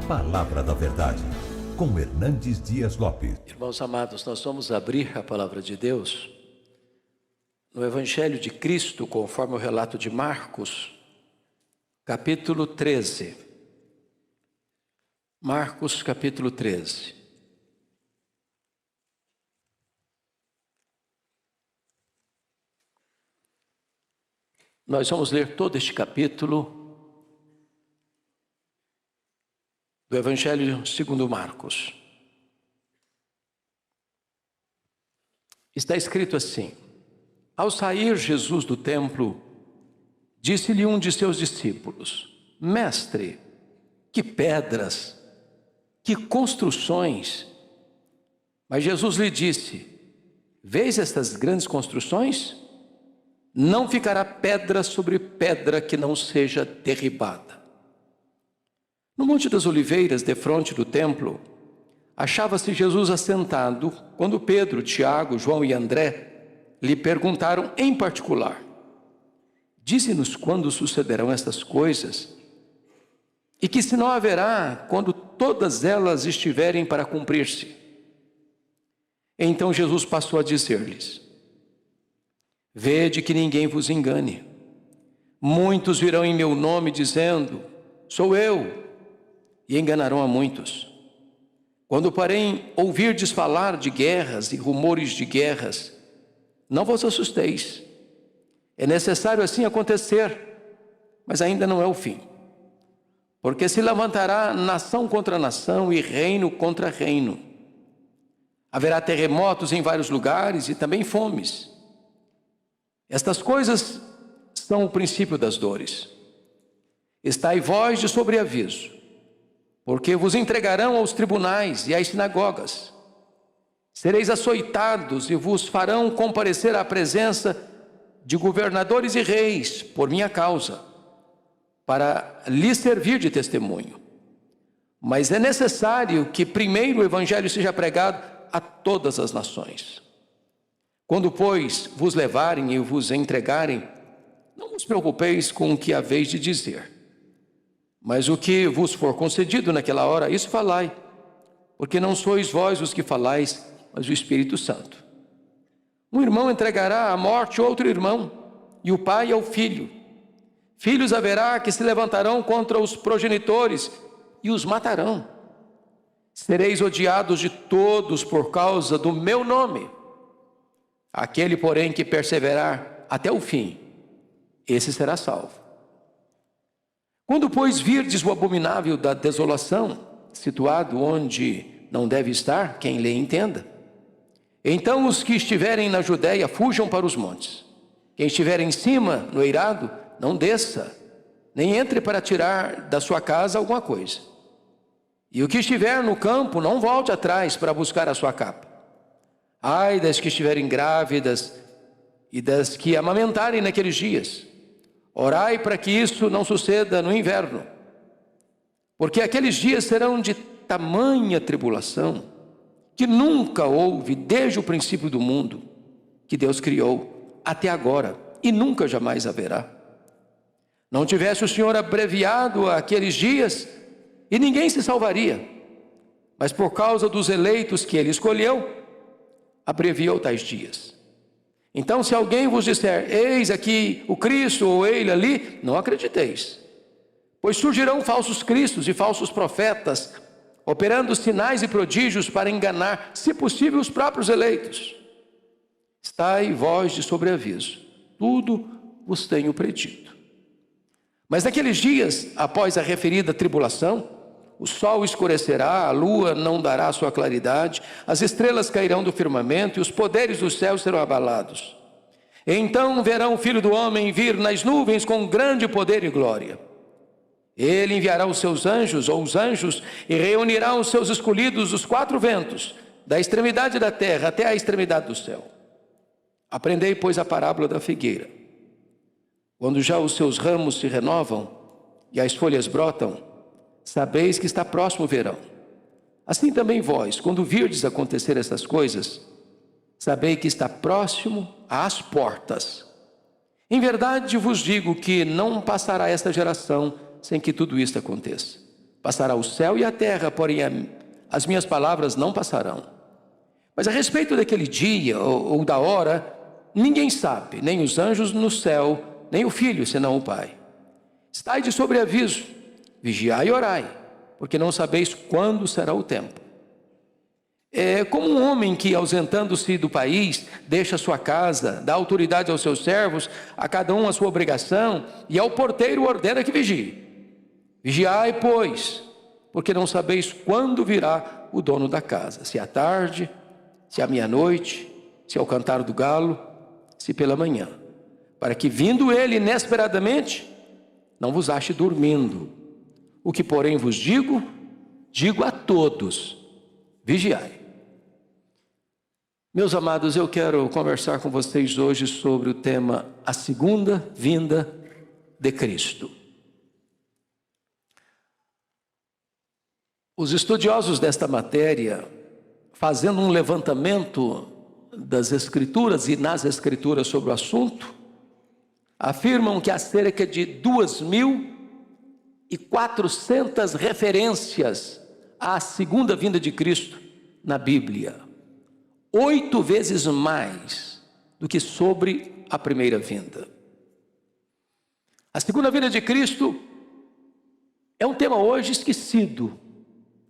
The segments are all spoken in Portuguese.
Palavra da Verdade, com Hernandes Dias Lopes. Irmãos amados, nós vamos abrir a Palavra de Deus no Evangelho de Cristo, conforme o relato de Marcos, capítulo 13. Marcos, capítulo 13. Nós vamos ler todo este capítulo do Evangelho segundo Marcos. Está escrito assim: ao sair Jesus do templo, disse-lhe um de seus discípulos: Mestre, que pedras, que construções! Mas Jesus lhe disse: vês estas grandes construções? Não ficará pedra sobre pedra que não seja derribada. No Monte das Oliveiras, defronte do templo, achava-se Jesus assentado, quando Pedro, Tiago, João e André lhe perguntaram em particular: dize-nos quando sucederão estas coisas, e que sinal haverá quando todas elas estiverem para cumprir-se? Então Jesus passou a dizer-lhes: vede que ninguém vos engane. Muitos virão em meu nome dizendo: sou eu, e enganarão a muitos. Quando, porém, ouvirdes falar de guerras e rumores de guerras, não vos assusteis. É necessário assim acontecer, mas ainda não é o fim. Porque se levantará nação contra nação e reino contra reino. Haverá terremotos em vários lugares e também fomes. Estas coisas são o princípio das dores. Estai vós de sobreaviso, porque vos entregarão aos tribunais e às sinagogas. Sereis açoitados e vos farão comparecer à presença de governadores e reis por minha causa, para lhes servir de testemunho. Mas é necessário que primeiro o evangelho seja pregado a todas as nações. Quando, pois, vos levarem e vos entregarem, não vos preocupeis com o que haveis de dizer. Mas o que vos for concedido naquela hora, isso falai, porque não sois vós os que falais, mas o Espírito Santo. Um irmão entregará à morte outro irmão, e o pai ao filho. Filhos haverá que se levantarão contra os progenitores e os matarão. Sereis odiados de todos por causa do meu nome. Aquele, porém, que perseverar até o fim, esse será salvo. Quando, pois, virdes o abominável da desolação, situado onde não deve estar, quem lê entenda. Então os que estiverem na Judéia fujam para os montes. Quem estiver em cima, no eirado, não desça, nem entre para tirar da sua casa alguma coisa. E o que estiver no campo, não volte atrás para buscar a sua capa. Ai das que estiverem grávidas e das que amamentarem naqueles dias. Orai para que isso não suceda no inverno, porque aqueles dias serão de tamanha tribulação, que nunca houve desde o princípio do mundo, que Deus criou, até agora, e nunca jamais haverá. Não tivesse o Senhor abreviado aqueles dias, e ninguém se salvaria, mas por causa dos eleitos que Ele escolheu, abreviou tais dias. Então, se alguém vos disser: eis aqui o Cristo, ou ele ali, não acrediteis. Pois surgirão falsos cristos e falsos profetas, operando sinais e prodígios para enganar, se possível, os próprios eleitos. Estai vós de sobreaviso, tudo vos tenho predito. Mas naqueles dias, após a referida tribulação, o sol escurecerá, a lua não dará sua claridade, as estrelas cairão do firmamento e os poderes dos céus serão abalados. Então verão o Filho do Homem vir nas nuvens com grande poder e glória. Ele enviará os seus anjos, ou os anjos, e reunirá os seus escolhidos dos quatro ventos, da extremidade da terra até a extremidade do céu. Aprendei, pois, a parábola da figueira. Quando já os seus ramos se renovam e as folhas brotam, sabeis que está próximo o verão. Assim também vós, quando virdes acontecer estas coisas, sabei que está próximo às portas. Em verdade vos digo que não passará esta geração sem que tudo isto aconteça. Passará o céu e a terra, porém as minhas palavras não passarão. Mas a respeito daquele dia ou da hora, ninguém sabe, nem os anjos no céu, nem o Filho, senão o Pai. Estai de sobreaviso, vigiai e orai, porque não sabeis quando será o tempo. É como um homem que, ausentando-se do país, deixa sua casa, dá autoridade aos seus servos, a cada um a sua obrigação, e ao porteiro ordena que vigie. Vigiai, pois, porque não sabeis quando virá o dono da casa, se à tarde, se à meia-noite, se ao cantar do galo, se pela manhã, para que, vindo ele inesperadamente, não vos ache dormindo. O que, porém, vos digo, digo a todos: vigiai. Meus amados, eu quero conversar com vocês hoje sobre o tema a segunda vinda de Cristo. Os estudiosos desta matéria, fazendo um levantamento das Escrituras e nas Escrituras sobre o assunto, afirmam que há cerca de 2.400 referências à segunda vinda de Cristo na Bíblia. 8 vezes mais do que sobre a primeira vinda. A segunda vinda de Cristo é um tema hoje esquecido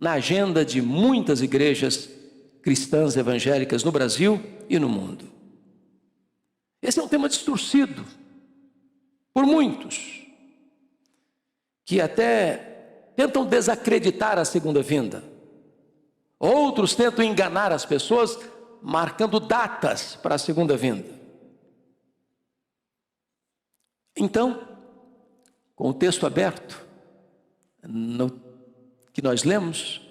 na agenda de muitas igrejas cristãs evangélicas no Brasil e no mundo. Esse é um tema distorcido por muitos, que até tentam desacreditar a segunda vinda. Outros tentam enganar as pessoas, marcando datas para a segunda vinda. Então, com o texto aberto, que nós lemos,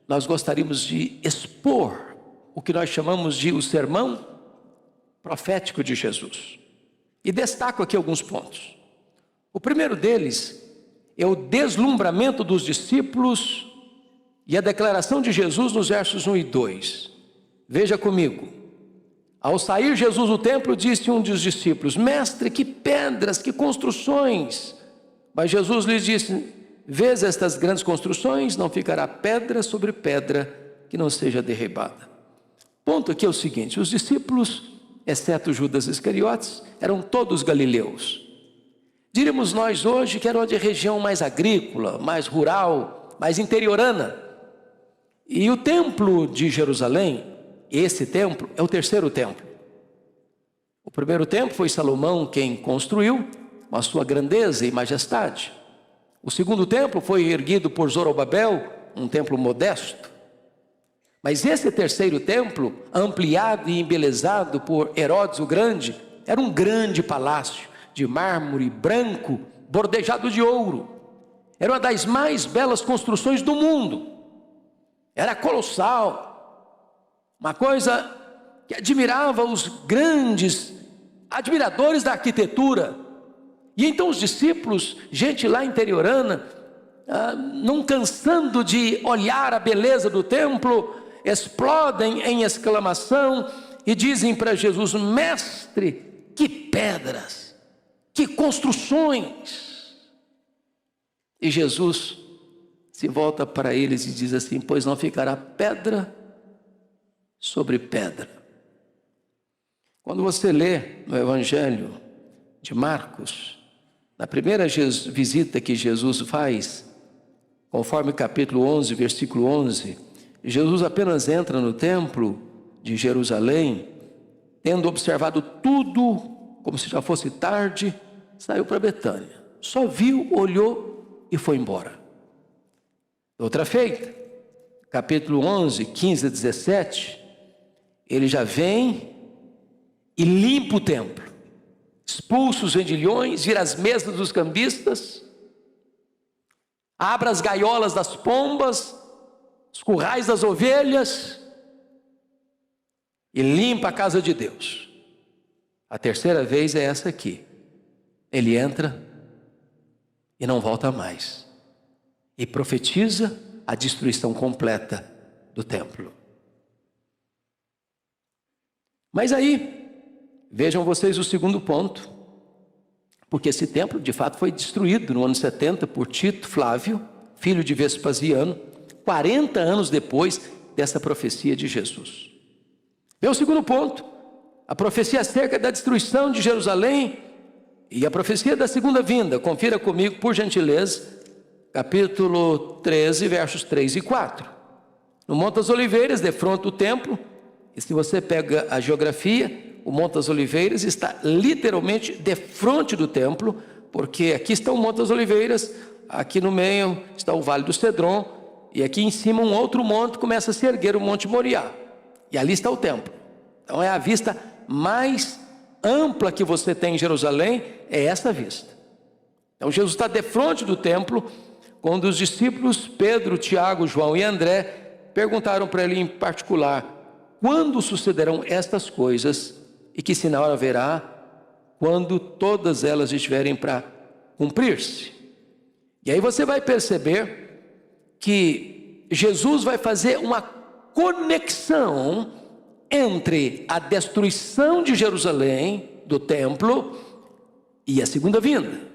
nós gostaríamos de expor o que nós chamamos de o sermão profético de Jesus. E destaco aqui alguns pontos. O primeiro deles é o deslumbramento dos discípulos e a declaração de Jesus nos versos 1 e 2. Veja comigo. Ao sair Jesus do templo, disse um dos discípulos: Mestre, que pedras, que construções! Mas Jesus lhes disse: Vês estas grandes construções? Não ficará pedra sobre pedra que não seja derribada. Ponto aqui é o seguinte: os discípulos, exceto Judas Iscariotes, eram todos galileus. Diríamos nós hoje que eram de região mais agrícola, mais rural, mais interiorana. E o templo de Jerusalém, esse templo, é o terceiro templo. O primeiro templo foi Salomão quem construiu, com a sua grandeza e majestade. O segundo templo foi erguido por Zorobabel, um templo modesto. Mas esse terceiro templo, ampliado e embelezado por Herodes o Grande, era um grande palácio de mármore branco, bordejado de ouro. Era uma das mais belas construções do mundo. Era colossal, uma coisa que admirava os grandes admiradores da arquitetura. E então os discípulos, gente lá interiorana, não cansando de olhar a beleza do templo, explodem em exclamação e dizem para Jesus: Mestre, que pedras, que construções! E Jesus se volta para eles e diz assim: Pois não ficará pedra sobre pedra. Quando você lê no Evangelho de Marcos, na primeira visita que Jesus faz, conforme capítulo 11, versículo 11, Jesus apenas entra no templo de Jerusalém, tendo observado tudo, como se já fosse tarde, saiu para Betânia. Só viu, olhou e foi embora. Outra feita, capítulo 11, 15 a 17, ele já vem e limpa o templo, expulsa os vendilhões, vira as mesas dos cambistas, abre as gaiolas das pombas, os currais das ovelhas e limpa a casa de Deus. A terceira vez é essa aqui. Ele entra e não volta mais, e profetiza a destruição completa do templo. Mas aí, vejam vocês o segundo ponto, porque esse templo de fato foi destruído no ano 70 por Tito Flávio, filho de Vespasiano, 40 anos depois dessa profecia de Jesus. Meu segundo ponto, a profecia acerca da destruição de Jerusalém e a profecia da segunda vinda. Confira comigo, por gentileza, capítulo 13, versos 3 e 4. No Monte das Oliveiras, defronte do templo, e se você pega a geografia, o Monte das Oliveiras está literalmente defronte do templo, porque aqui está o Monte das Oliveiras, aqui no meio está o Vale do Cedron, e aqui em cima um outro monte começa a se erguer, o Monte Moriá, e ali está o templo. Então é a vista mais ampla que você tem em Jerusalém, é essa vista. Então Jesus está defronte do templo, quando os discípulos Pedro, Tiago, João e André perguntaram para ele em particular: quando sucederão estas coisas e que sinal haverá quando todas elas estiverem para cumprir-se? E aí você vai perceber que Jesus vai fazer uma conexão entre a destruição de Jerusalém, do templo, e a segunda vinda.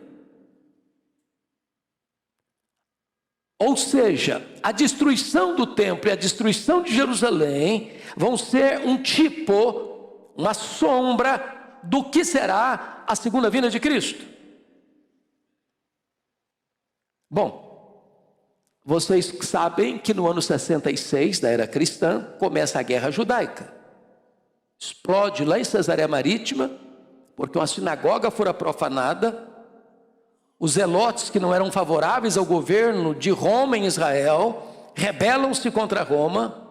Ou seja, a destruição do templo e a destruição de Jerusalém vão ser um tipo, uma sombra do que será a segunda vinda de Cristo. Bom, vocês sabem que no ano 66 da era cristã começa a guerra judaica. Explode lá em Cesareia Marítima, porque uma sinagoga fora profanada. Os zelotes, que não eram favoráveis ao governo de Roma em Israel, rebelam-se contra Roma.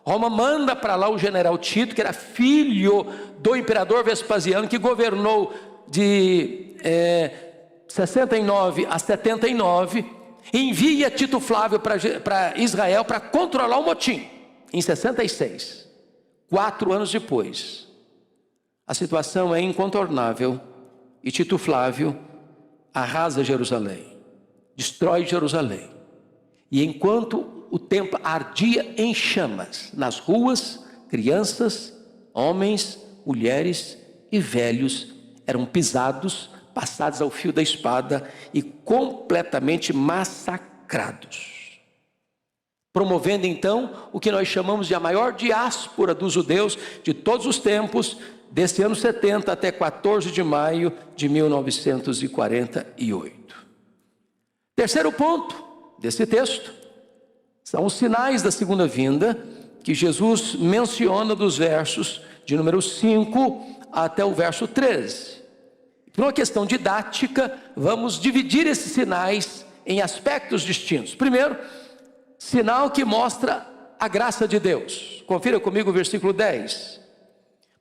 Roma manda para lá o general Tito, que era filho do imperador Vespasiano, que governou de 69 a 79, envia Tito Flávio para Israel para controlar o motim, em 66. 4 anos depois, a situação é incontornável, e Tito Flávio arrasa Jerusalém, destrói Jerusalém, e enquanto o templo ardia em chamas, nas ruas, crianças, homens, mulheres e velhos eram pisados, passados ao fio da espada e completamente massacrados, promovendo então o que nós chamamos de a maior diáspora dos judeus de todos os tempos, desse ano 70 até 14 de maio de 1948. Terceiro ponto desse texto são os sinais da segunda vinda, que Jesus menciona dos versos de número 5 até o verso 13. Por uma questão didática, vamos dividir esses sinais em aspectos distintos. Primeiro, sinal que mostra a graça de Deus. Confira comigo o versículo 10.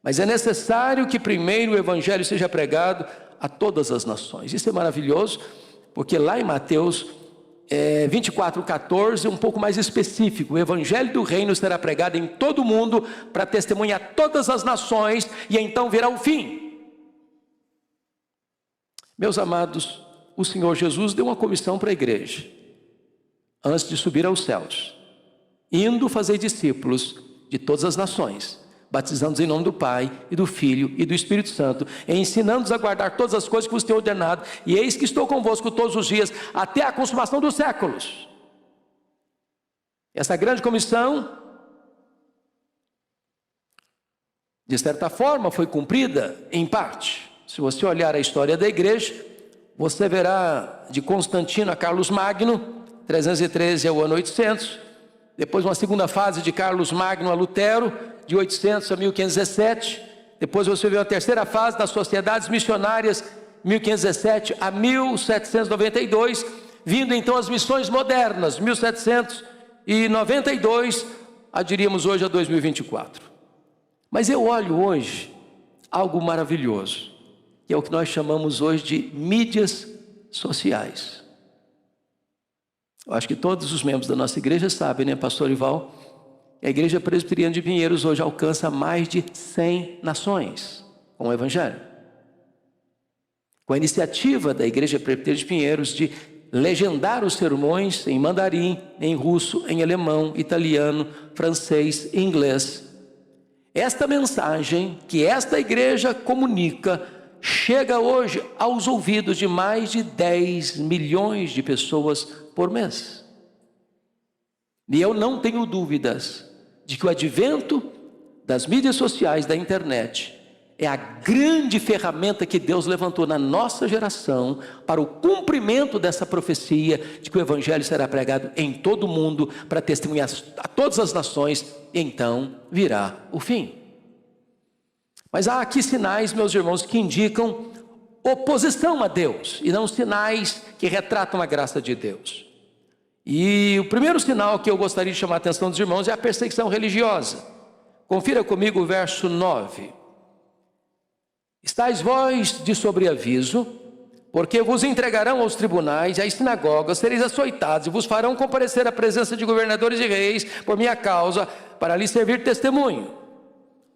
Mas é necessário que primeiro o evangelho seja pregado a todas as nações. Isso é maravilhoso, porque lá em Mateus 24:14, um pouco mais específico: o evangelho do reino será pregado em todo o mundo para testemunhar a todas as nações, e então virá o fim. Meus amados, o Senhor Jesus deu uma comissão para a igreja, antes de subir aos céus: indo fazer discípulos de todas as nações, batizando-os em nome do Pai, e do Filho, e do Espírito Santo, e ensinando-os a guardar todas as coisas que vos tenho ordenado, e eis que estou convosco todos os dias, até a consumação dos séculos. Essa grande comissão, de certa forma, foi cumprida em parte. Se você olhar a história da igreja, você verá de Constantino a Carlos Magno, 313 ao ano 800, depois uma segunda fase de Carlos Magno a Lutero, de 800 a 1517, depois você vê a terceira fase das sociedades missionárias, 1517 a 1792, vindo então as missões modernas, 1792, diríamos hoje a 2024. Mas eu olho hoje algo maravilhoso, que é o que nós chamamos hoje de mídias sociais. Eu acho que todos os membros da nossa igreja sabem, né, pastor Ival? A igreja presbiteriana de Pinheiros hoje alcança mais de 100 nações com o evangelho. Com a iniciativa da igreja presbiteriana de Pinheiros de legendar os sermões em mandarim, em russo, em alemão, italiano, francês e inglês. Esta mensagem que esta igreja comunica chega hoje aos ouvidos de mais de 10 milhões de pessoas por mês. E eu não tenho dúvidas de que o advento das mídias sociais, da internet, é a grande ferramenta que Deus levantou na nossa geração para o cumprimento dessa profecia de que o Evangelho será pregado em todo o mundo para testemunhar a todas as nações, e então virá o fim. Mas há aqui sinais, meus irmãos, que indicam oposição a Deus e não sinais que retratam a graça de Deus. E o primeiro sinal que eu gostaria de chamar a atenção dos irmãos é a perseguição religiosa. Confira comigo o verso 9. Estais vós de sobreaviso, porque vos entregarão aos tribunais e às sinagogas, sereis açoitados e vos farão comparecer à presença de governadores e reis por minha causa, para lhes servir testemunho.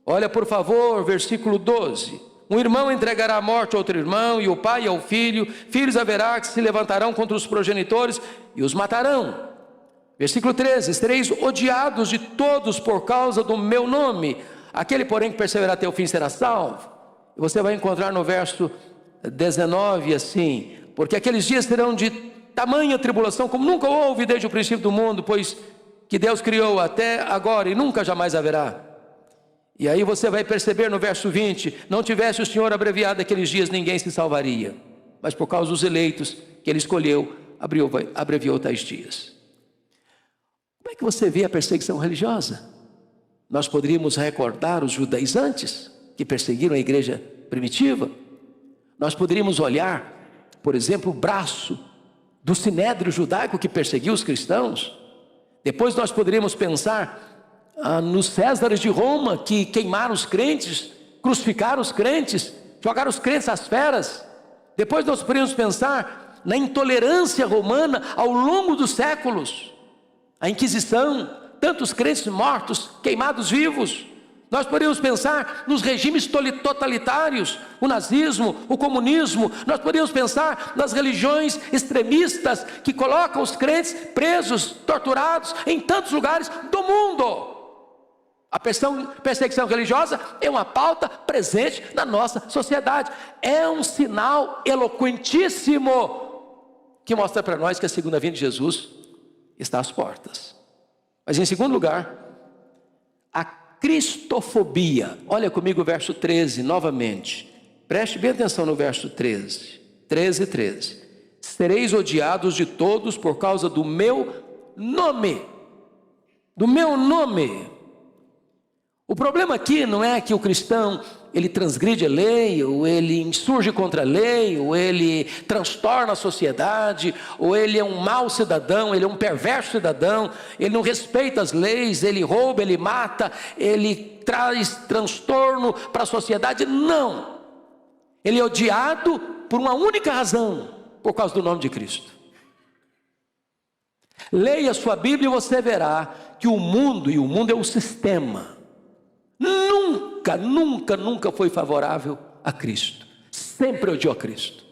Olha por favor, versículo 12. Um irmão entregará à morte outro irmão, e o pai ao filho. Filhos haverá que se levantarão contra os progenitores e os matarão. Versículo 13. Sereis odiados de todos por causa do meu nome. Aquele, porém, que perseverar até o fim será salvo. E você vai encontrar no verso 19 assim: porque aqueles dias serão de tamanha tribulação como nunca houve desde o princípio do mundo, pois que Deus criou até agora e nunca jamais haverá. E aí você vai perceber no verso 20: não tivesse o Senhor abreviado aqueles dias, ninguém se salvaria, mas por causa dos eleitos que Ele escolheu, abreviou tais dias. Como é que você vê a perseguição religiosa? Nós poderíamos recordar os judaizantes que perseguiram a igreja primitiva. Nós poderíamos olhar, por exemplo, o braço do sinédrio judaico que perseguiu os cristãos. Depois nós poderíamos pensar nos Césares de Roma, que queimaram os crentes, crucificaram os crentes, jogaram os crentes às feras. Depois nós poderíamos pensar na intolerância romana ao longo dos séculos, a Inquisição, tantos crentes mortos, queimados vivos. Nós poderíamos pensar nos regimes totalitários, o nazismo, o comunismo. Nós poderíamos pensar nas religiões extremistas que colocam os crentes presos, torturados em tantos lugares do mundo. A perseguição religiosa é uma pauta presente na nossa sociedade. É um sinal eloquentíssimo que mostra para nós que a segunda vinda de Jesus está às portas. Mas em segundo lugar, a cristofobia. Olha comigo o verso 13 novamente. Preste bem atenção no verso 13. 13. Sereis odiados de todos por causa do meu nome. Do meu nome. O problema aqui não é que o cristão, ele transgride a lei, ou ele insurge contra a lei, ou ele transtorna a sociedade, ou ele é um mau cidadão, ele é um perverso cidadão, ele não respeita as leis, ele rouba, ele mata, ele traz transtorno para a sociedade. Não, ele é odiado por uma única razão: por causa do nome de Cristo. Leia a sua Bíblia e você verá que o mundo, e o mundo é o sistema, nunca foi favorável a Cristo, sempre odiou a Cristo.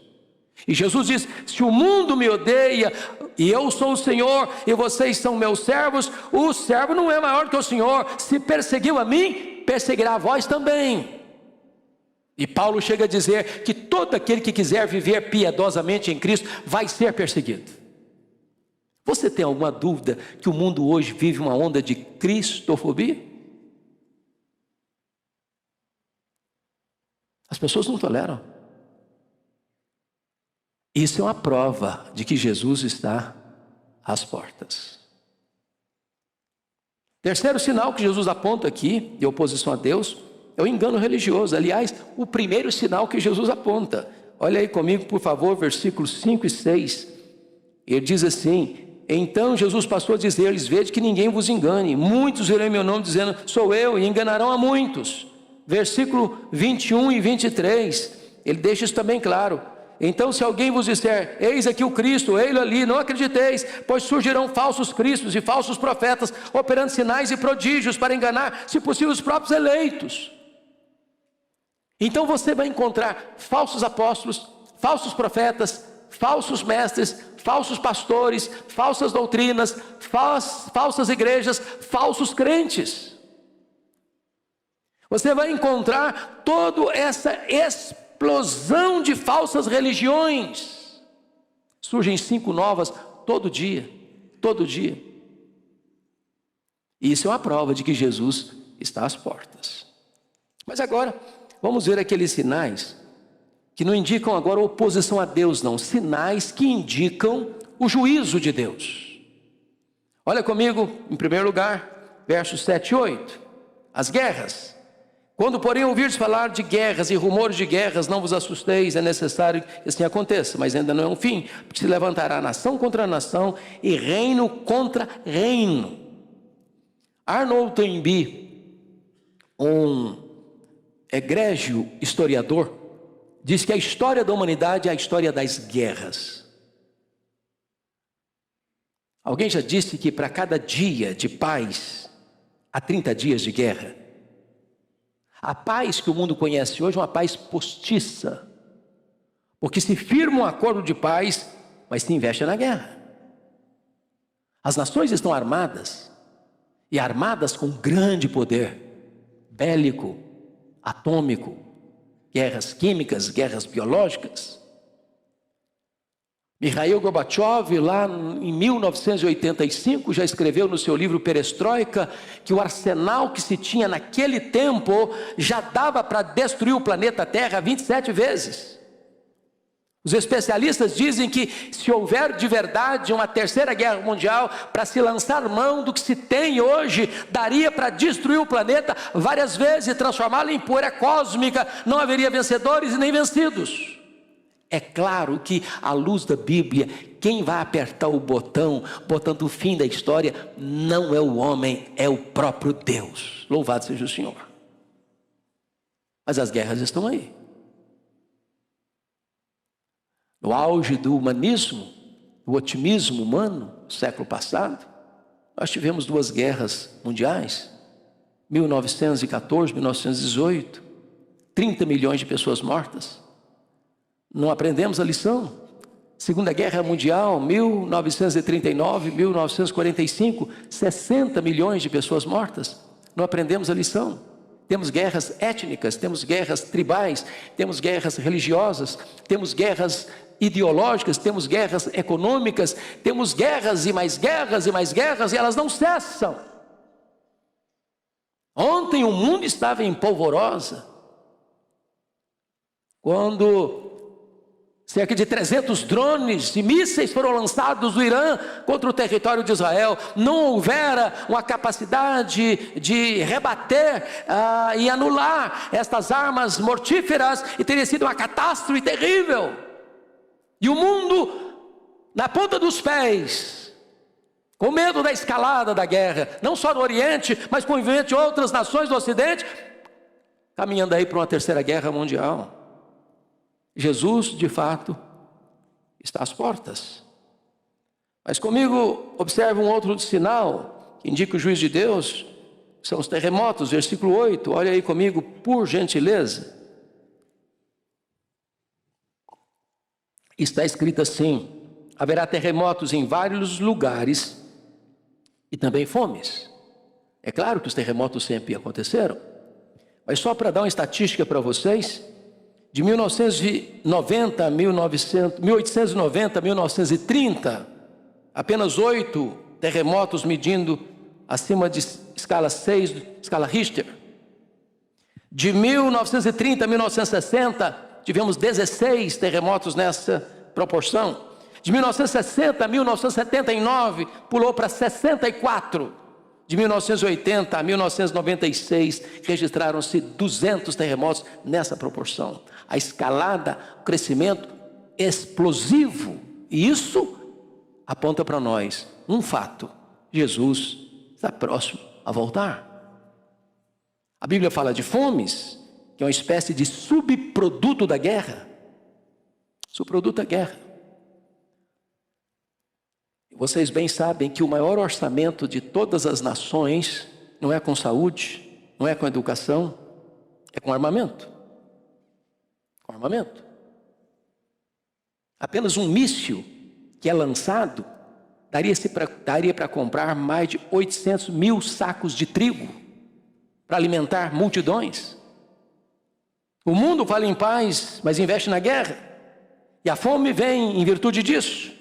E Jesus diz: se o mundo me odeia, e eu sou o Senhor, e vocês são meus servos, o servo não é maior que o Senhor. Se perseguiu a mim, perseguirá a vós também. E Paulo chega a dizer que todo aquele que quiser viver piedosamente em Cristo vai ser perseguido. Você tem alguma dúvida que o mundo hoje vive uma onda de cristofobia? As pessoas não toleram. Isso é uma prova de que Jesus está às portas. Terceiro sinal que Jesus aponta aqui, de oposição a Deus, é o engano religioso. Aliás, o primeiro sinal que Jesus aponta. Olha aí comigo, por favor, versículos 5 e 6. Ele diz assim: então Jesus passou a dizer-lhes: vede que ninguém vos engane. Muitos virão em meu nome dizendo: sou eu, e enganarão a muitos. Versículo 21 e 23, ele deixa isso também claro. Então, se alguém vos disser: eis aqui o Cristo, ei-lo ali, não acrediteis, pois surgirão falsos cristos e falsos profetas, operando sinais e prodígios para enganar, se possível, os próprios eleitos. Então você vai encontrar falsos apóstolos, falsos profetas, falsos mestres, falsos pastores, falsas doutrinas, falsas igrejas, falsos crentes. Você vai encontrar toda essa explosão de falsas religiões. Surgem 5 novas todo dia. E isso é uma prova de que Jesus está às portas. Mas agora, vamos ver aqueles sinais que não indicam agora oposição a Deus, não. Sinais que indicam o juízo de Deus. Olha comigo, em primeiro lugar, versos 7 e 8. As guerras. Quando, porém, ouvirdes falar de guerras e rumores de guerras, não vos assusteis, é necessário que assim aconteça, mas ainda não é um fim, porque se levantará nação contra nação e reino contra reino. Arnold Toynbee, um egrégio historiador, diz que a história da humanidade é a história das guerras. Alguém já disse que para cada dia de paz, há 30 dias de guerra. A paz que o mundo conhece hoje é uma paz postiça, porque se firma um acordo de paz, mas se investe na guerra. As nações estão armadas, e armadas com grande poder bélico, atômico, guerras químicas, guerras biológicas. Mikhail Gorbachev, lá em 1985, já escreveu no seu livro Perestroika que o arsenal que se tinha naquele tempo já dava para destruir o planeta Terra 27 vezes. Os especialistas dizem que se houver de verdade uma terceira guerra mundial, para se lançar mão do que se tem hoje, daria para destruir o planeta várias vezes e transformá-lo em poeira cósmica, não haveria vencedores e nem vencidos. É claro que, à luz da Bíblia, quem vai apertar o botão, botando o fim da história, não é o homem, é o próprio Deus. Louvado seja o Senhor. Mas as guerras estão aí. No auge do humanismo, do otimismo humano, no século passado, nós tivemos 2 guerras mundiais, 1914, 1918, 30 milhões de pessoas mortas. Não aprendemos a lição. Segunda Guerra Mundial, 1939, 1945, 60 milhões de pessoas mortas. Não aprendemos a lição. Temos guerras étnicas, temos guerras tribais, temos guerras religiosas, temos guerras ideológicas, temos guerras econômicas, temos guerras e mais guerras e mais guerras, e elas não cessam. Ontem o mundo estava em polvorosa, quando cerca de 300 drones e mísseis foram lançados do Irã contra o território de Israel. Não houvera uma capacidade de rebater e anular estas armas mortíferas, e teria sido uma catástrofe terrível. E o mundo, na ponta dos pés, com medo da escalada da guerra, não só no Oriente, mas com envolvimento de outras nações do Ocidente, caminhando aí para uma terceira guerra mundial. Jesus, de fato, está às portas. Mas comigo, observe um outro sinal que indica o juízo de Deus, são os terremotos, versículo 8, olha aí comigo, por gentileza. Está escrito assim: haverá terremotos em vários lugares e também fomes. É claro que os terremotos sempre aconteceram, mas só para dar uma estatística para vocês, de 1890 a 1930, apenas 8 terremotos medindo acima de escala 6, escala Richter. De 1930 a 1960, tivemos 16 terremotos nessa proporção. De 1960 a 1979, pulou para 64. De 1980 a 1996, registraram-se 200 terremotos nessa proporção. A escalada, o crescimento explosivo. E isso aponta para nós um fato: Jesus está próximo a voltar. A Bíblia fala de fomes, que é uma espécie de subproduto da guerra. Subproduto da guerra. Vocês bem sabem que o maior orçamento de todas as nações não é com saúde, não é com educação, é com armamento. Com armamento. Apenas um míssil que é lançado daria para comprar mais de 800 mil sacos de trigo para alimentar multidões. O mundo fala em paz, mas investe na guerra, e a fome vem em virtude disso.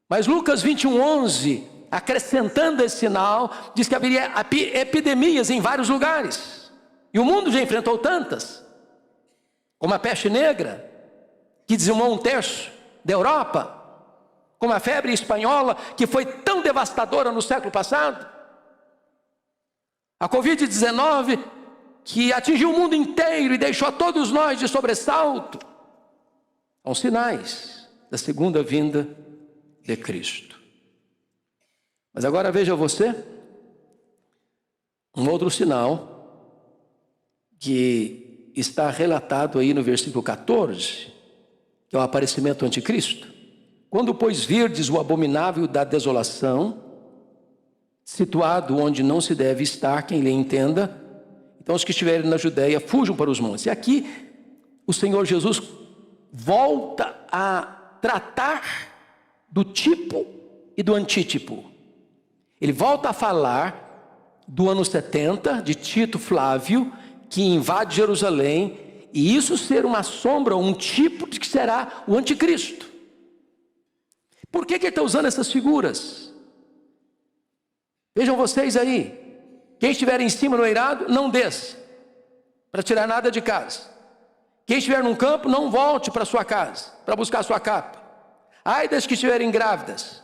Mas Lucas 21:11 acrescentando esse sinal, diz que haveria epidemias em vários lugares. E o mundo já enfrentou tantas, como a peste negra, que dizimou 1/3 da Europa, como a febre espanhola, que foi tão devastadora no século passado, a Covid-19, que atingiu o mundo inteiro e deixou a todos nós de sobressalto. São sinais da segunda vinda de Cristo. Mas agora veja você, um outro sinal, que está relatado aí no versículo 14, que é o aparecimento do anticristo. Quando, pois, virdes o abominável da desolação, situado onde não se deve estar, quem lhe entenda, então os que estiverem na Judéia fujam para os montes. E aqui o Senhor Jesus volta a tratar do tipo e do antítipo. Ele volta a falar do ano 70 de Tito Flávio, que invade Jerusalém, e isso ser uma sombra, um tipo de que será o anticristo. Por que ele está usando essas figuras? Vejam vocês aí, quem estiver em cima no eirado, não desça para tirar nada de casa. Quem estiver num campo, não volte para sua casa para buscar sua capa. Ai das que estiverem grávidas,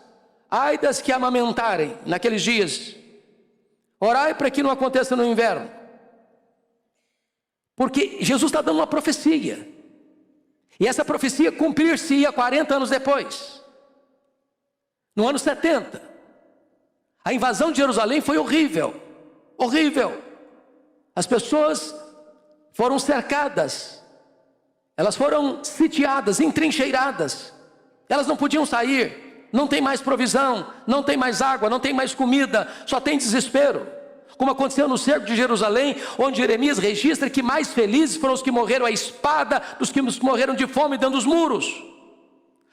ai das que amamentarem naqueles dias. Orai para que não aconteça no inverno. Porque Jesus está dando uma profecia, e essa profecia cumprir-se-ia 40 anos depois, no ano 70. A invasão de Jerusalém foi horrível, horrível. As pessoas foram cercadas, elas foram sitiadas, entrincheiradas, elas não podiam sair, não tem mais provisão, não tem mais água, não tem mais comida, só tem desespero. Como aconteceu no cerco de Jerusalém, onde Jeremias registra que mais felizes foram os que morreram à espada dos que morreram de fome dentro dos muros,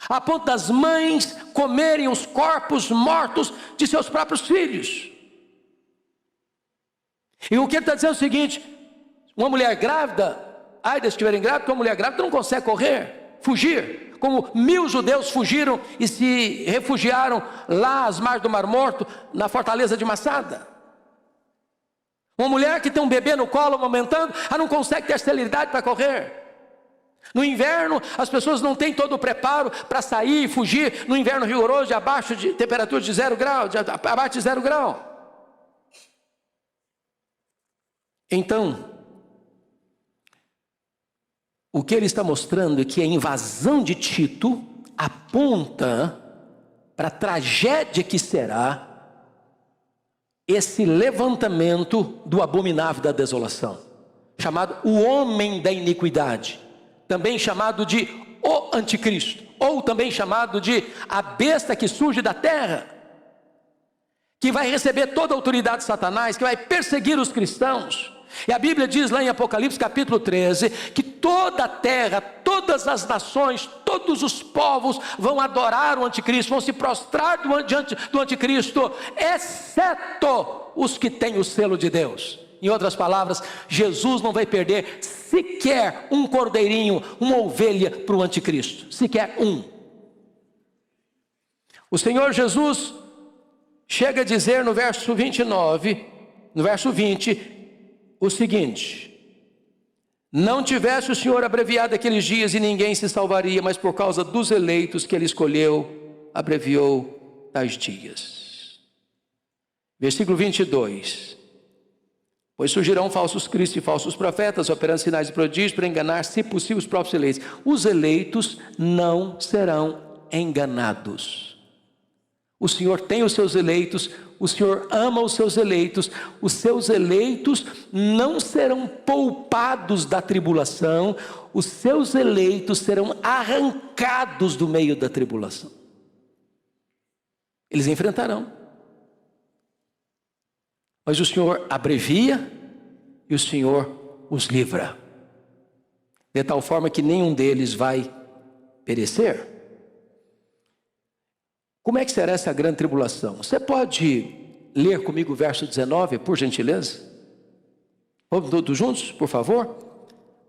a ponto das mães comerem os corpos mortos de seus próprios filhos. E o que ele está dizendo é o seguinte: uma mulher grávida, ai das que estiverem grávidas, porque uma mulher grávida não consegue correr, fugir, como 1000 judeus fugiram e se refugiaram lá às margens do Mar Morto, na fortaleza de Massada. Uma mulher que tem um bebê no colo amamentando, ela não consegue ter celeridade para correr. No inverno, as pessoas não têm todo o preparo para sair e fugir, no inverno rigoroso, de abaixo de temperatura de 0 grau, abaixo de 0 grau. Então, o que ele está mostrando é que a invasão de Tito aponta para a tragédia que será esse levantamento do abominável da desolação, chamado o homem da iniquidade, também chamado de o anticristo, ou também chamado de a besta que surge da terra, que vai receber toda a autoridade de Satanás, que vai perseguir os cristãos. E a Bíblia diz lá em Apocalipse capítulo 13, que toda a terra, todas as nações, todos os povos vão adorar o anticristo, vão se prostrar diante do anticristo, exceto os que têm o selo de Deus. Em outras palavras, Jesus não vai perder sequer um cordeirinho, uma ovelha para o anticristo, sequer um. O Senhor Jesus chega a dizer no verso 29, no verso 20, o seguinte: não tivesse o Senhor abreviado aqueles dias e ninguém se salvaria, mas por causa dos eleitos que ele escolheu, abreviou tais dias. Versículo 22: pois surgirão falsos cristos e falsos profetas, operando sinais e prodígios para enganar, se possível, os próprios eleitos. Os eleitos não serão enganados. O Senhor tem os seus eleitos, o Senhor ama os seus eleitos não serão poupados da tribulação, os seus eleitos serão arrancados do meio da tribulação. Eles enfrentarão, mas o Senhor abrevia e o Senhor os livra, de tal forma que nenhum deles vai perecer. Como é que será essa grande tribulação? Você pode ler comigo o verso 19, por gentileza? Vamos todos juntos, por favor?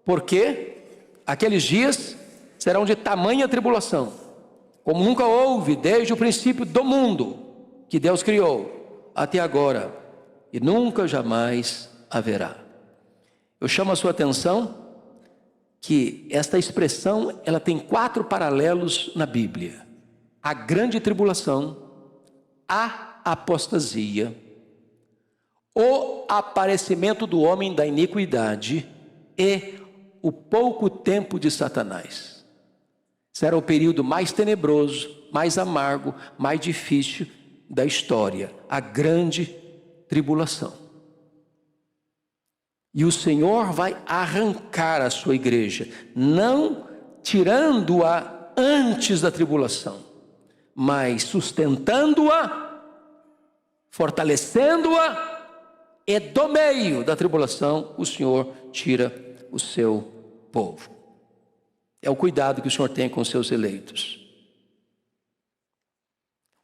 Porque aqueles dias serão de tamanha tribulação, como nunca houve desde o princípio do mundo, que Deus criou até agora e nunca jamais haverá. Eu chamo a sua atenção que esta expressão ela tem 4 paralelos na Bíblia: a grande tribulação, a apostasia, o aparecimento do homem da iniquidade e o pouco tempo de Satanás. Será o período mais tenebroso, mais amargo, mais difícil da história, a grande tribulação. E o Senhor vai arrancar a sua igreja, não tirando-a antes da tribulação, mas sustentando-a, fortalecendo-a, e do meio da tribulação o Senhor tira o seu povo. É o cuidado que o Senhor tem com os seus eleitos.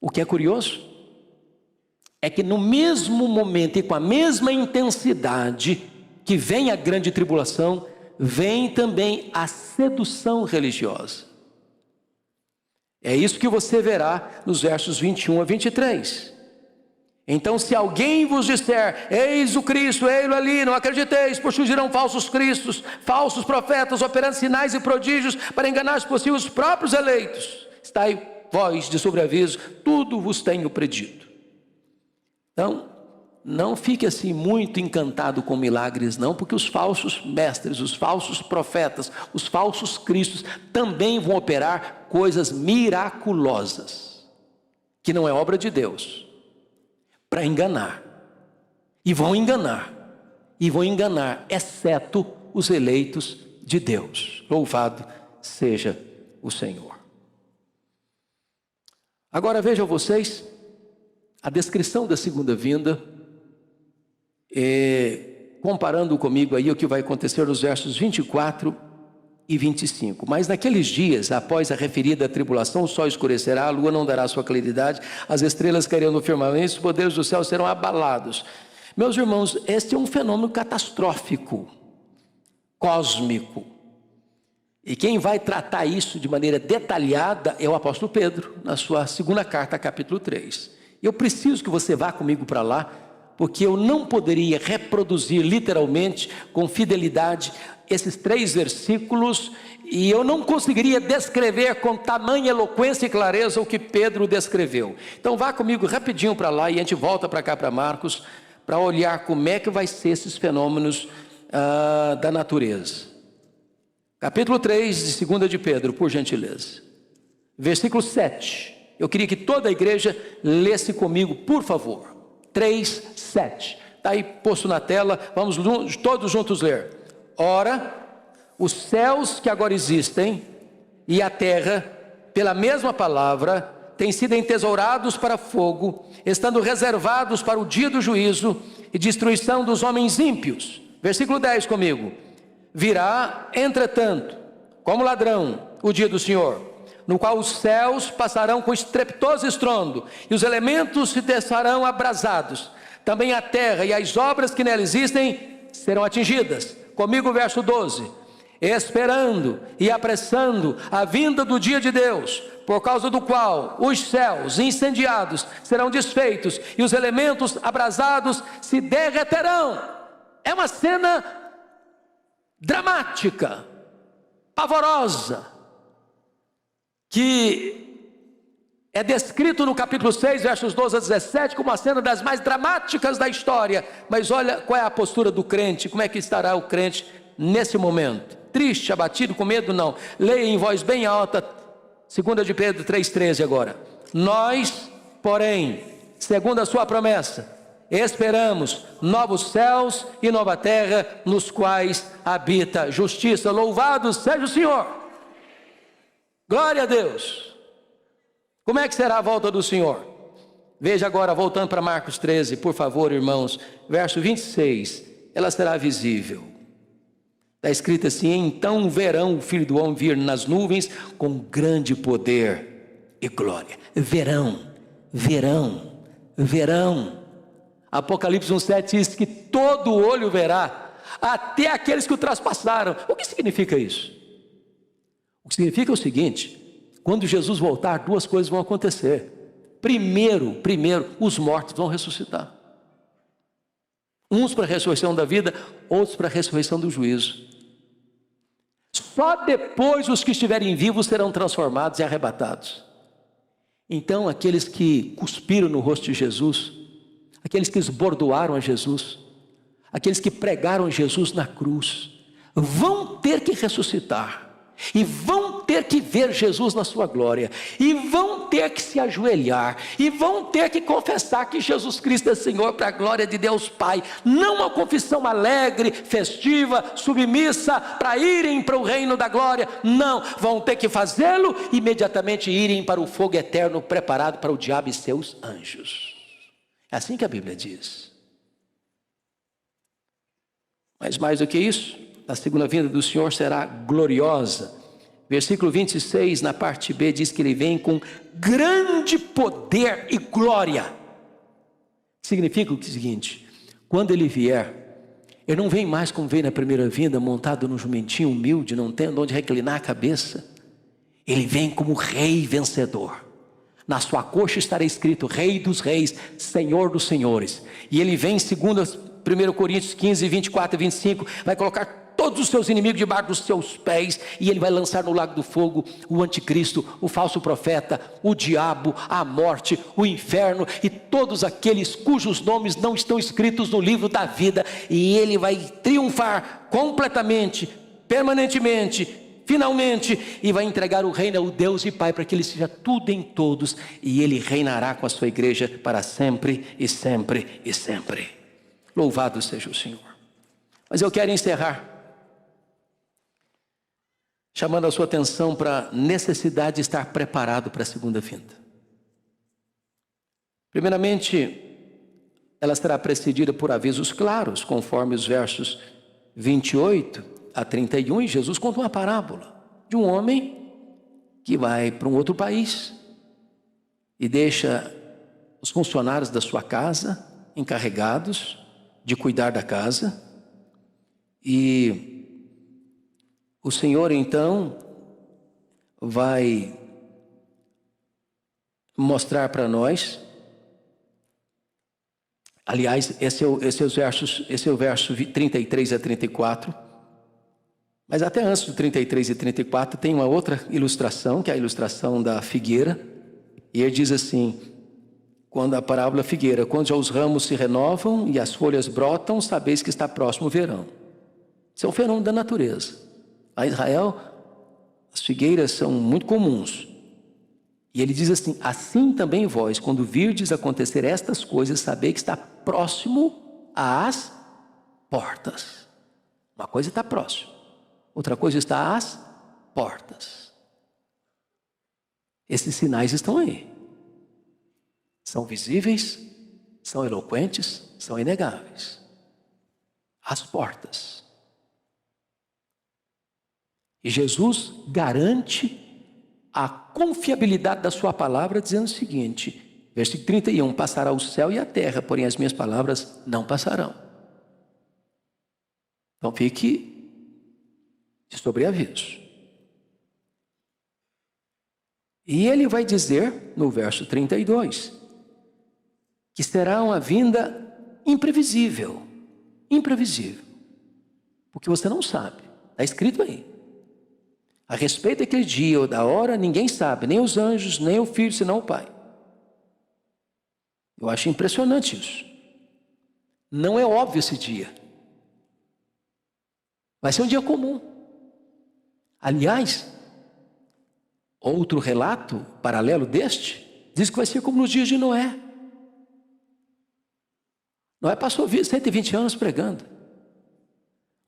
O que é curioso é que no mesmo momento e com a mesma intensidade que vem a grande tribulação, vem também a sedução religiosa. É isso que você verá nos versos 21 a 23. Então, se alguém vos disser, eis o Cristo, ei-lo ali, não acrediteis, pois surgirão falsos cristos, falsos profetas, operando sinais e prodígios, para enganar, se possível, os próprios eleitos. Estai vós de sobreaviso, tudo vos tenho predito. Então, não fique assim muito encantado com milagres não, porque os falsos mestres, os falsos profetas, os falsos cristos também vão operar coisas miraculosas, que não é obra de Deus, para enganar, e vão enganar, exceto os eleitos de Deus. Louvado seja o Senhor. Agora vejam vocês, a descrição da segunda vinda, comparando comigo aí o que vai acontecer nos versos 24 e 25. Mas naqueles dias, após a referida tribulação, o sol escurecerá, a lua não dará sua claridade, as estrelas cairão no firmamento, os poderes do céu serão abalados. Meus irmãos, este é um fenômeno catastrófico, cósmico. E quem vai tratar isso de maneira detalhada é o apóstolo Pedro, na sua segunda carta, capítulo 3. Eu preciso que você vá comigo para lá, porque eu não poderia reproduzir literalmente, com fidelidade, esses 3 versículos, e eu não conseguiria descrever com tamanha eloquência e clareza o que Pedro descreveu. Então vá comigo rapidinho para lá, e a gente volta para cá, para Marcos, para olhar como é que vai ser esses fenômenos da natureza. Capítulo 3 de 2 de Pedro, por gentileza. Versículo 7. Eu queria que toda a igreja lesse comigo, por favor. 3, 7. Está aí posto na tela, vamos todos juntos ler. Ora, os céus que agora existem e a terra, pela mesma palavra, têm sido entesourados para fogo, estando reservados para o dia do juízo e destruição dos homens ímpios. Versículo 10 comigo. Virá, entretanto, como ladrão, o dia do Senhor, no qual os céus passarão com estrepitoso estrondo, e os elementos se desfarão abrasados. Também a terra e as obras que nela existem serão atingidas. Comigo o verso 12. Esperando e apressando a vinda do dia de Deus, por causa do qual os céus incendiados serão desfeitos, e os elementos abrasados se derreterão. É uma cena dramática, pavorosa, que é descrito no capítulo 6, versos 12 a 17, como uma cena das mais dramáticas da história. Mas olha qual é a postura do crente, como é que estará o crente nesse momento. Triste, abatido, com medo? Não. Leia em voz bem alta, 2 de Pedro 3,13 agora. Nós, porém, segundo a sua promessa, esperamos novos céus e nova terra, nos quais habita justiça. Louvado seja o Senhor. Glória a Deus. Como é que será a volta do Senhor? Veja agora, voltando para Marcos 13, por favor, irmãos, verso 26, ela será visível. Está escrito assim: então verão o Filho do Homem vir nas nuvens com grande poder e glória. Verão, verão, verão. Apocalipse 1,7 diz que todo olho verá, até aqueles que o traspassaram. O que significa isso? O que significa é o seguinte: quando Jesus voltar, 2 coisas vão acontecer. primeiro, os mortos vão ressuscitar. Uns para a ressurreição da vida, outros para a ressurreição do juízo. Só depois os que estiverem vivos serão transformados e arrebatados. Então aqueles que cuspiram no rosto de Jesus, aqueles que esbordoaram a Jesus, aqueles que pregaram Jesus na cruz, vão ter que ressuscitar. E vão ter que ver Jesus na sua glória, e vão ter que se ajoelhar, e vão ter que confessar que Jesus Cristo é Senhor para a glória de Deus Pai. Não uma confissão alegre, festiva, submissa, para irem para o reino da glória. Não, vão ter que fazê-lo, imediatamente irem para o fogo eterno preparado para o diabo e seus anjos. É assim que a Bíblia diz. Mas mais do que isso, a segunda vinda do Senhor será gloriosa. Versículo 26, na parte B, diz que ele vem com grande poder e glória. Significa o seguinte: quando ele vier, ele não vem mais como veio na primeira vinda, montado num jumentinho humilde, não tendo onde reclinar a cabeça. Ele vem como rei vencedor. Na sua coxa estará escrito Rei dos Reis, Senhor dos Senhores. E ele vem segundo 1 Coríntios 15, 24 e 25, vai colocar todos os seus inimigos debaixo dos seus pés, e ele vai lançar no lago do fogo o anticristo, o falso profeta, o diabo, a morte, o inferno e todos aqueles cujos nomes não estão escritos no livro da vida, e ele vai triunfar completamente, permanentemente, finalmente, e vai entregar o reino ao Deus e Pai, para que ele seja tudo em todos, e ele reinará com a sua igreja para sempre e sempre e sempre. Louvado seja o Senhor. Mas eu quero encerrar chamando a sua atenção para a necessidade de estar preparado para a segunda vinda. Primeiramente, ela será precedida por avisos claros, conforme os versos 28 a 31, e Jesus conta uma parábola de um homem que vai para um outro país e deixa os funcionários da sua casa encarregados de cuidar da casa, e o Senhor então vai mostrar para nós, aliás, esse é o verso 33 a 34, mas até antes do 33 e 34 tem uma outra ilustração, que é a ilustração da figueira, e ele diz assim, quando a parábola figueira, quando já os ramos se renovam e as folhas brotam, sabeis que está próximo o verão. Isso é um fenômeno da natureza. Lá em Israel, as figueiras são muito comuns. E ele diz assim, assim também vós, quando virdes acontecer estas coisas, sabei que está próximo às portas. Uma coisa está próximo, outra coisa está às portas. Esses sinais estão aí. São visíveis, são eloquentes, são inegáveis. As portas. E Jesus garante a confiabilidade da sua palavra, dizendo o seguinte, versículo 31, passará o céu e a terra, porém as minhas palavras não passarão. Então fique de sobreaviso. E ele vai dizer, no verso 32, que será uma vinda imprevisível, porque você não sabe, está escrito aí. A respeito daquele dia ou da hora, ninguém sabe, nem os anjos, nem o Filho, senão o Pai. Eu acho impressionante isso. Não é óbvio esse dia. Vai ser um dia comum. Aliás, outro relato paralelo deste, diz que vai ser como nos dias de Noé. Noé passou 120 anos pregando.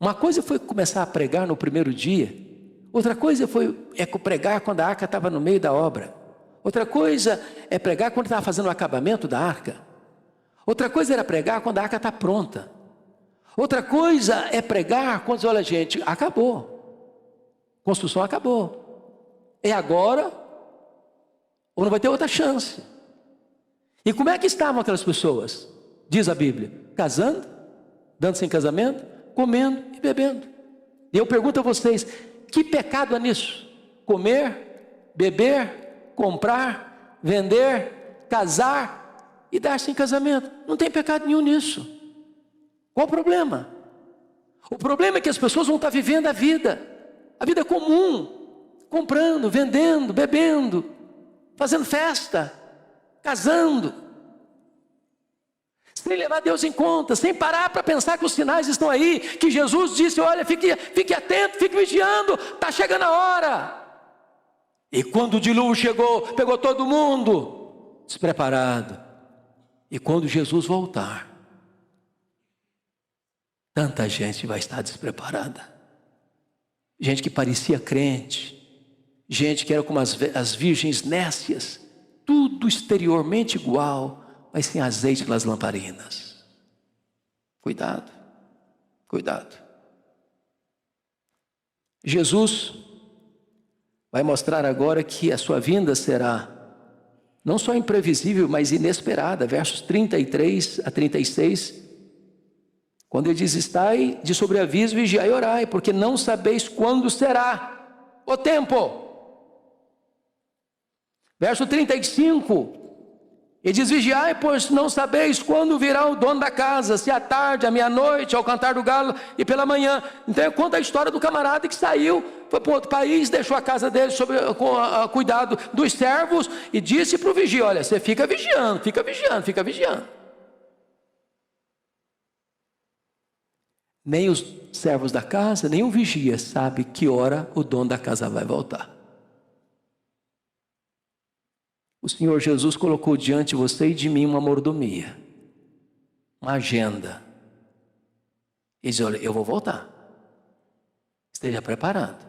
Uma coisa foi começar a pregar no primeiro dia, outra coisa é pregar quando a arca estava no meio da obra. Outra coisa é pregar quando estava fazendo o acabamento da arca. Outra coisa era pregar quando a arca está pronta. Outra coisa é pregar quando, olha gente, acabou. Construção acabou. É agora ou não vai ter outra chance. E como é que estavam aquelas pessoas? Diz a Bíblia, casando, dando-se em casamento, comendo e bebendo. E eu pergunto a vocês, que pecado há nisso? Comer, beber, comprar, vender, casar e dar-se em casamento. Não tem pecado nenhum nisso. Qual o problema? O problema é que as pessoas vão estar vivendo a vida comum, comprando, vendendo, bebendo, fazendo festa, casando, sem levar Deus em conta, sem parar para pensar que os sinais estão aí, que Jesus disse: olha, fique atento, fique vigiando, está chegando a hora. E quando o dilúvio chegou, pegou todo mundo despreparado. E quando Jesus voltar, tanta gente vai estar despreparada. Gente que parecia crente, gente que era como as virgens nécias, tudo exteriormente igual, mas sem azeite nas lamparinas. Cuidado, cuidado. Jesus vai mostrar agora que a sua vinda será não só imprevisível, mas inesperada. Versos 33 a 36, quando ele diz: estai de sobreaviso, vigiai e orai, porque não sabeis quando será o tempo. Verso 35, ele diz: vigiai, pois não sabeis quando virá o dono da casa, se à tarde, à meia-noite, ao cantar do galo e pela manhã. Então conta a história do camarada que saiu, foi para outro país, deixou a casa dele com cuidado dos servos e disse para o vigia: olha, você fica vigiando, fica vigiando, fica vigiando. Nem os servos da casa, nem o vigia sabe que hora o dono da casa vai voltar. O Senhor Jesus colocou diante de você e de mim uma mordomia, uma agenda. Ele diz: olha, eu vou voltar, esteja preparado.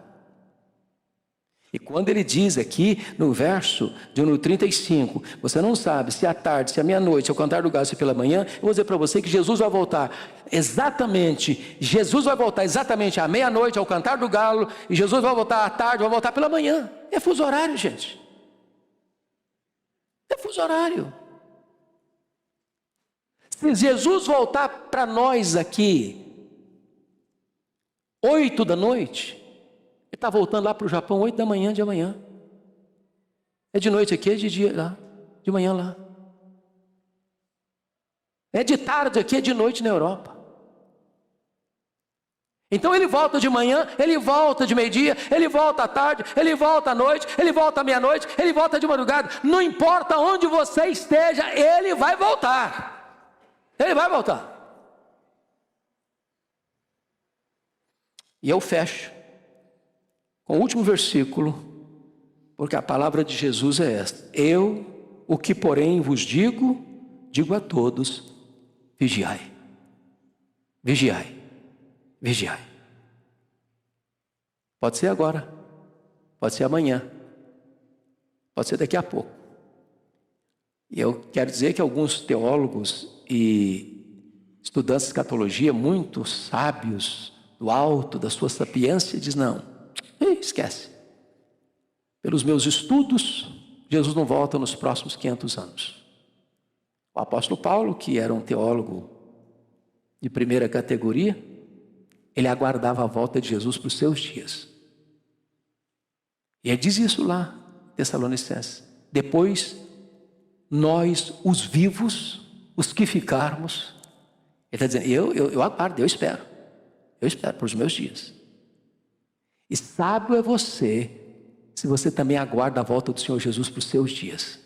E quando ele diz aqui no verso de número 35, você não sabe se à tarde, se à meia-noite, ao cantar do galo, se pela manhã, eu vou dizer para você que Jesus vai voltar exatamente, Jesus vai voltar exatamente à meia-noite, ao cantar do galo, e Jesus vai voltar à tarde, vai voltar pela manhã. É fuso horário, gente. É fuso horário. Se Jesus voltar para nós aqui 8 da noite, ele está voltando lá para o Japão 8 da manhã de amanhã. É de noite aqui, é de dia lá, de manhã lá. É de tarde aqui, é de noite na Europa. Então ele volta de manhã, ele volta de meio-dia, ele volta à tarde, ele volta à noite, ele volta à meia-noite, ele volta de madrugada. Não importa onde você esteja, ele vai voltar. Ele vai voltar. E eu fecho com o último versículo, porque a palavra de Jesus é esta: eu, o que porém vos digo, digo a todos: vigiai, vigiai, vigiai. Pode ser agora, pode ser amanhã, pode ser daqui a pouco. E eu quero dizer que alguns teólogos e estudantes de escatologia, muito sábios do alto da sua sapiência, dizem: não, esquece. Pelos meus estudos, Jesus não volta nos próximos 500 anos. O apóstolo Paulo, que era um teólogo de primeira categoria, ele aguardava a volta de Jesus para os seus dias. E ele diz isso lá, Tessalonicenses: depois nós, os vivos, os que ficarmos, ele está dizendo, eu aguardo, eu espero para os meus dias. E sábio é você, se você também aguarda a volta do Senhor Jesus para os seus dias.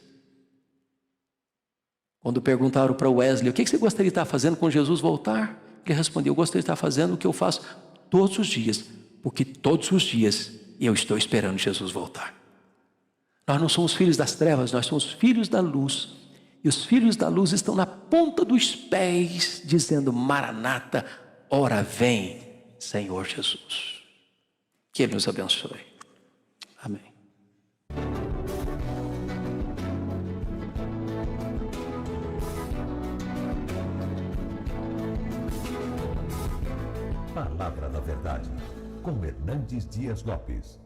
Quando perguntaram para Wesley: o que você gostaria de estar fazendo quando Jesus voltar? Ele respondeu: eu gostaria de estar fazendo o que eu faço todos os dias, porque todos os dias eu estou esperando Jesus voltar. Nós não somos filhos das trevas, nós somos filhos da luz. E os filhos da luz estão na ponta dos pés, dizendo: Maranata, ora vem, Senhor Jesus. Que Ele nos abençoe. Amém. Palavra da Verdade, com Hernandes Dias Lopes.